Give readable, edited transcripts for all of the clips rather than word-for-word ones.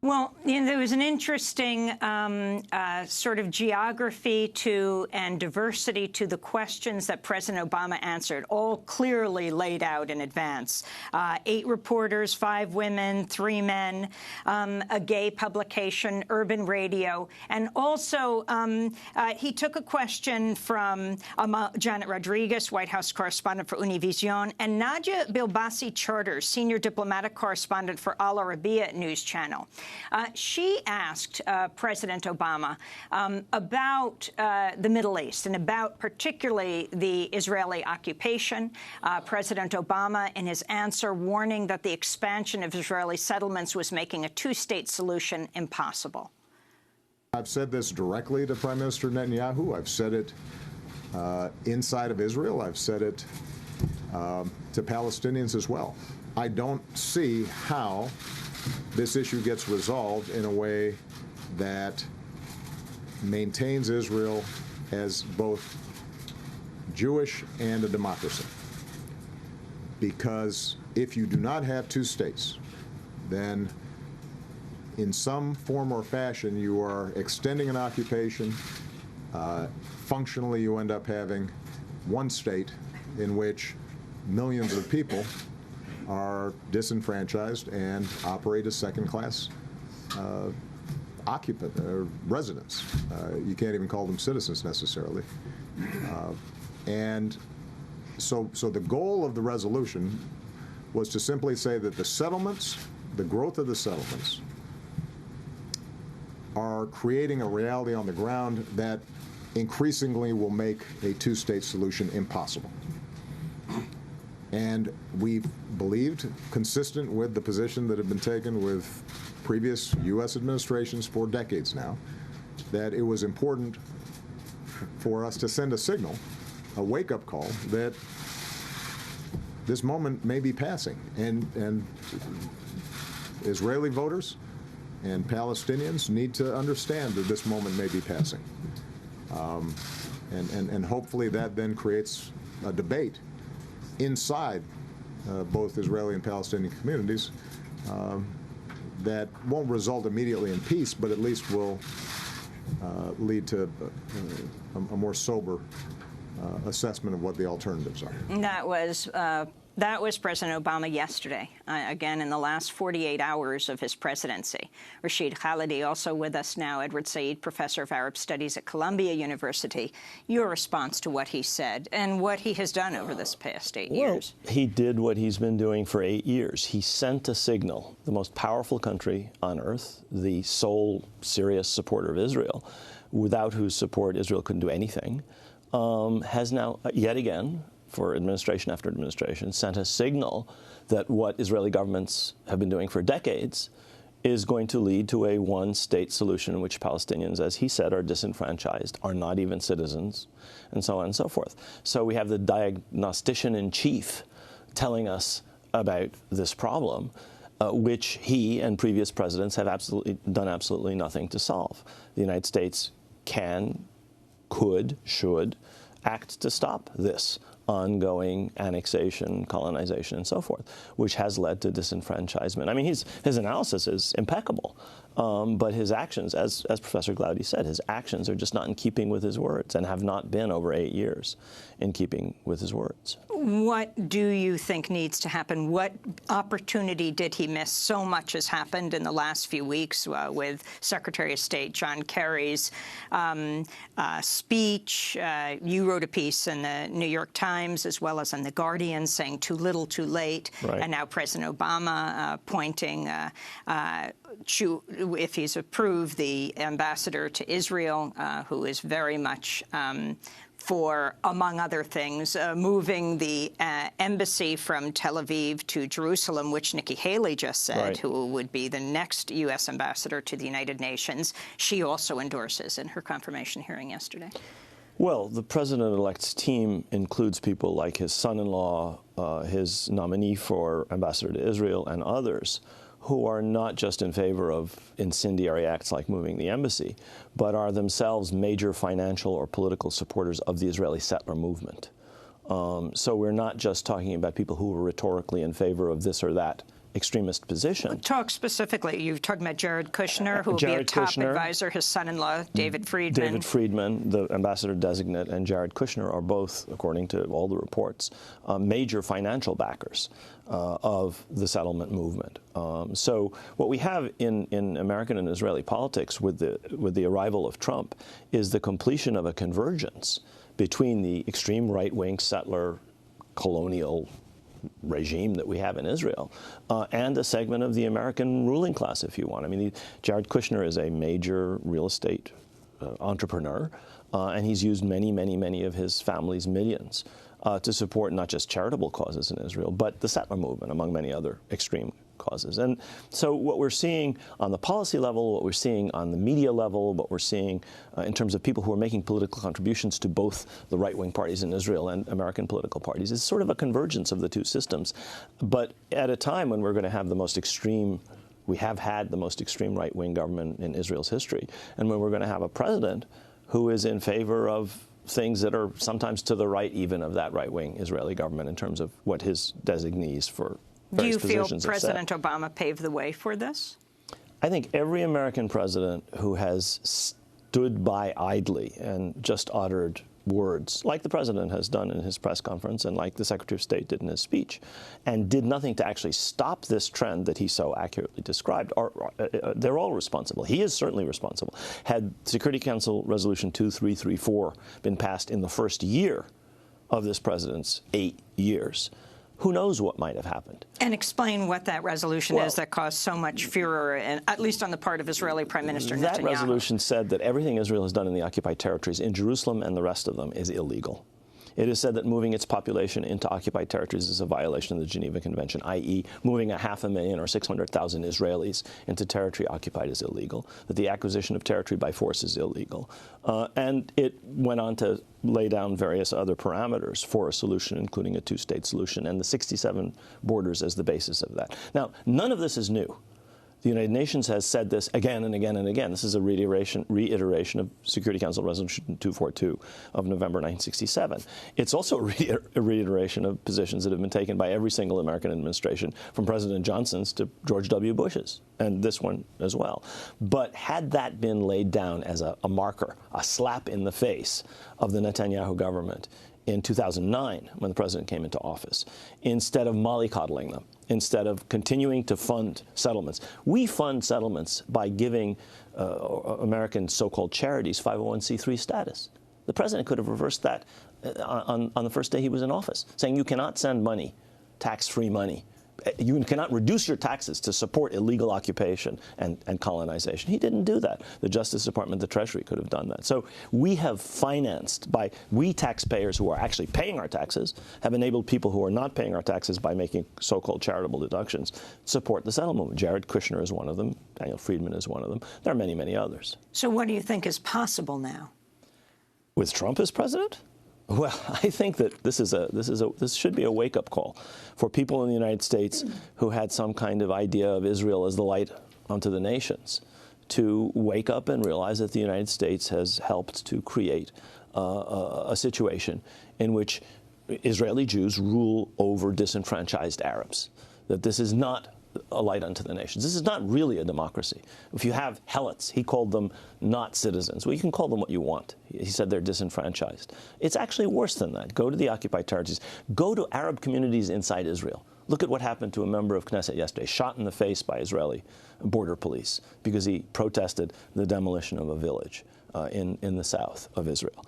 Well, there was an interesting sort of geography and diversity to the questions that President Obama answered, all clearly laid out in advance. 8 reporters, 5 women, 3 men, a gay publication, urban radio, and also he took a question from Janet Rodriguez, White House correspondent for Univision, and Nadia Bilbassi Charters, senior diplomatic correspondent for Al Arabiya News Channel. She asked President Obama about the Middle East and about particularly the Israeli occupation. President Obama, in his answer, warning that the expansion of Israeli settlements was making a two-state solution impossible. I've said this directly to Prime Minister Netanyahu. I've said it inside of Israel. I've said it to Palestinians as well. I don't see how this issue gets resolved in a way that maintains Israel as both Jewish and a democracy. Because if you do not have 2 states, then in some form or fashion you are extending an occupation. Functionally, you end up having 1 state in which millions of people are disenfranchised and operate as second-class occupant or residents. You can't even call them citizens necessarily. And so the goal of the resolution was to simply say that the settlements, the growth of the settlements, are creating a reality on the ground that increasingly will make a 2-state solution impossible. And we've believed, consistent with the position that had been taken with previous U.S. administrations for decades now, that it was important for us to send a signal, a wake-up call, that this moment may be passing. And Israeli voters and Palestinians need to understand that this moment may be passing. And hopefully that then creates a debate inside both Israeli and Palestinian communities that won't result immediately in peace, but at least will lead to a more sober assessment of what the alternatives are. That was President Obama yesterday, again, in the last 48 hours of his presidency. Rashid Khalidi, also with us now, Edward Said, professor of Arab Studies at Columbia University. Your response to what he said and what he has done over this past 8 years. Well, he did what he's been doing for 8 years. He sent a signal. The most powerful country on earth, the sole serious supporter of Israel, without whose support Israel couldn't do anything, has now, yet again, for administration after administration, sent a signal that what Israeli governments have been doing for decades is going to lead to a 1-state solution in which Palestinians, as he said, are disenfranchised, are not even citizens, and so on and so forth. So we have the diagnostician-in-chief telling us about this problem, which he and previous presidents have done absolutely nothing to solve. The United States can, could, should act to stop this ongoing annexation, colonization, and so forth, which has led to disenfranchisement. I mean, his analysis is impeccable, but his actions, as Professor Glaude said, his actions are just not in keeping with his words and have not been over 8 years in keeping with his words. What do you think needs to happen? What opportunity did he miss? So much has happened in the last few weeks with Secretary of State John Kerry's speech. You wrote a piece in the New York Times as well as in The Guardian saying too little, too late. Right. And now President Obama pointing to, if he's approved, the ambassador to Israel, who is very much for, among other things, moving the embassy from Tel Aviv to Jerusalem, which Nikki Haley just said, right, who would be the next U.S. ambassador to the United Nations. She also endorses in her confirmation hearing yesterday. Well, the president-elect's team includes people like his son-in-law, his nominee for ambassador to Israel, and others who are not just in favor of incendiary acts like moving the embassy, but are themselves major financial or political supporters of the Israeli settler movement. So we're not just talking about people who are rhetorically in favor of this or that extremist position. Talk specifically. You're talking about Jared Kushner, who will be a top advisor, his son-in-law, David Friedman. David Friedman, the ambassador-designate, and Jared Kushner are both, according to all the reports, major financial backers of the settlement movement. So what we have in American and Israeli politics with the arrival of Trump is the completion of a convergence between the extreme right-wing settler colonial regime that we have in Israel, and a segment of the American ruling class, if you want. I mean, Jared Kushner is a major real estate entrepreneur, and he's used many of his family's millions to support not just charitable causes in Israel, but the settler movement, among many other extreme causes. And so what we're seeing on the policy level, what we're seeing on the media level, what we're seeing in terms of people who are making political contributions to both the right-wing parties in Israel and American political parties is sort of a convergence of the two systems. But at a time when we're going to have the most extreme, we have had the most extreme right-wing government in Israel's history, and when we're going to have a president who is in favor of things that are sometimes to the right even of that right-wing Israeli government in terms of what his designees for do you feel President Obama paved the way for this? I think every American president who has stood by idly and just uttered words, like the president has done in his press conference and like the Secretary of State did in his speech, and did nothing to actually stop this trend that he so accurately described, they're all responsible. He is certainly responsible. Had Security Council Resolution 2334 been passed in the first year of this president's 8 years, who knows what might have happened. And explain what that resolution is that caused so much furor, at least on the part of Israeli Prime Minister Netanyahu. That resolution said that everything Israel has done in the occupied territories in Jerusalem and the rest of them is illegal. It is said that moving its population into occupied territories is a violation of the Geneva Convention, i.e. moving 500,000 or 600,000 Israelis into territory occupied is illegal, that the acquisition of territory by force is illegal. And it went on to lay down various other parameters for a solution, including a two-state solution, and the 67 borders as the basis of that. Now, none of this is new. The United Nations has said this again and again and again. This is a reiteration of Security Council Resolution 242 of November 1967. It's also a reiteration of positions that have been taken by every single American administration, from President Johnson's to George W. Bush's, and this one as well. But had that been laid down as a marker, a slap in the face of the Netanyahu government in 2009, when the president came into office, instead of mollycoddling them, instead of continuing to fund settlements. We fund settlements by giving American so-called charities 501c3 status. The president could have reversed that on the first day he was in office, saying you cannot send money, tax-free money. You cannot reduce your taxes to support illegal occupation and colonization. He didn't do that. The Justice Department, the Treasury could have done that. So we have financed by, we taxpayers who are actually paying our taxes have enabled people who are not paying our taxes by making so-called charitable deductions support the settlement movement. Jared Kushner is one of them. Daniel Friedman is one of them. There are many others. So what do you think is possible now? With Trump as president? Well, I think that this should be a wake-up call for people in the United States who had some kind of idea of Israel as the light unto the nations, to wake up and realize that the United States has helped to create a situation in which Israeli Jews rule over disenfranchised Arabs, that this is not a light unto the nations. This is not really a democracy. If you have helots, he called them not citizens. Well, you can call them what you want. He said they're disenfranchised. It's actually worse than that. Go to the occupied territories. Go to Arab communities inside Israel. Look at what happened to a member of Knesset yesterday, shot in the face by Israeli border police because he protested the demolition of a village in the south of Israel.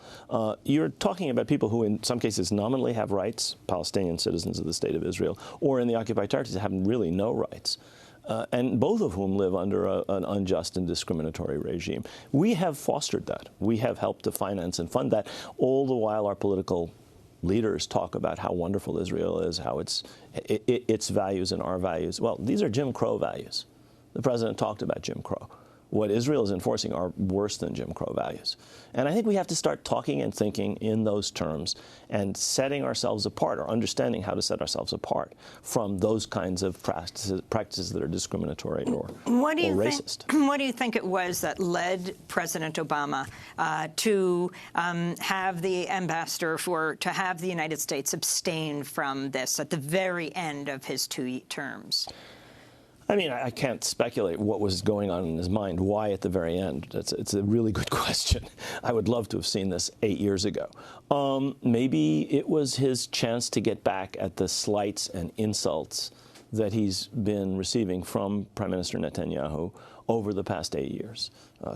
You're talking about people who in some cases nominally have rights, Palestinian citizens of the State of Israel, or in the occupied territories have really no rights, and both of whom live under an unjust and discriminatory regime. We have fostered that. We have helped to finance and fund that, all the while our political leaders talk about how wonderful Israel is, how its values and our values. Well, these are Jim Crow values. The president talked about Jim Crow. What Israel is enforcing are worse than Jim Crow values. And I think we have to start talking and thinking in those terms and setting ourselves apart, or understanding how to set ourselves apart from those kinds of practices that are discriminatory or racist. What do you think it was that led President Obama to have the ambassador to have the United States abstain from this at the very end of his 2 terms? I mean, I can't speculate what was going on in his mind, why at the very end. It's a really good question. I would love to have seen this 8 years ago. Maybe it was his chance to get back at the slights and insults that he's been receiving from Prime Minister Netanyahu over the past 8 years,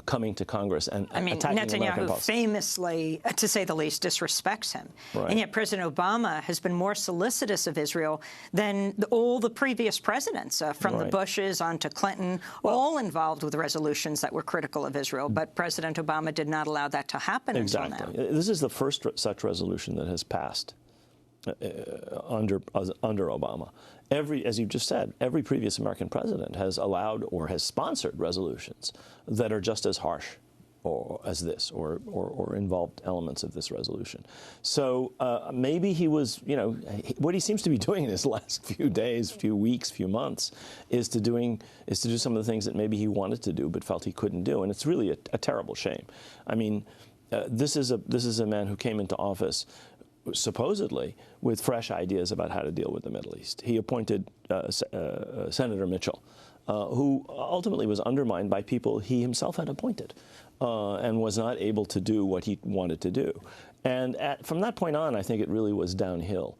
coming to Congress and attacking American Netanyahu policy. famously, to say the least, disrespects him. Right. And yet President Obama has been more solicitous of Israel than all the previous presidents, from the Bushes on to Clinton, all involved with resolutions that were critical of Israel. But President Obama did not allow that to happen until now. This is the first such resolution that has passed under Obama. As you just said, every previous American president has allowed or has sponsored resolutions that are just as harsh as this, or involved elements of this resolution. So maybe he was, what he seems to be doing in his last few days, few weeks, few months, is to do some of the things that maybe he wanted to do but felt he couldn't do, and it's really a terrible shame. I mean, this is a man who came into office supposedly with fresh ideas about how to deal with the Middle East. He appointed Senator Mitchell, who ultimately was undermined by people he himself had appointed, and was not able to do what he wanted to do. And from that point on, I think it really was downhill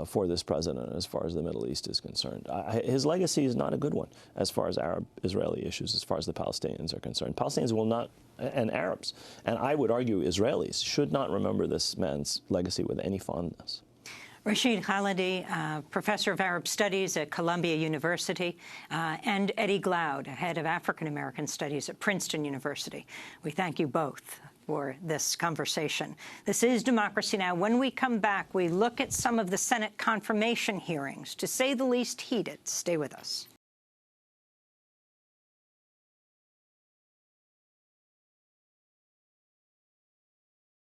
for this president as far as the Middle East is concerned. His legacy is not a good one as far as Arab-Israeli issues, as far as the Palestinians are concerned. Palestinians will not, and Arabs, and I would argue Israelis, should not remember this man's legacy with any fondness. Rashid Khalidi, professor of Arab Studies at Columbia University, and Eddie Glaude, head of African American Studies at Princeton University. We thank you both for this conversation. This is Democracy Now! When we come back, we look at some of the Senate confirmation hearings, to say the least heated. Stay with us.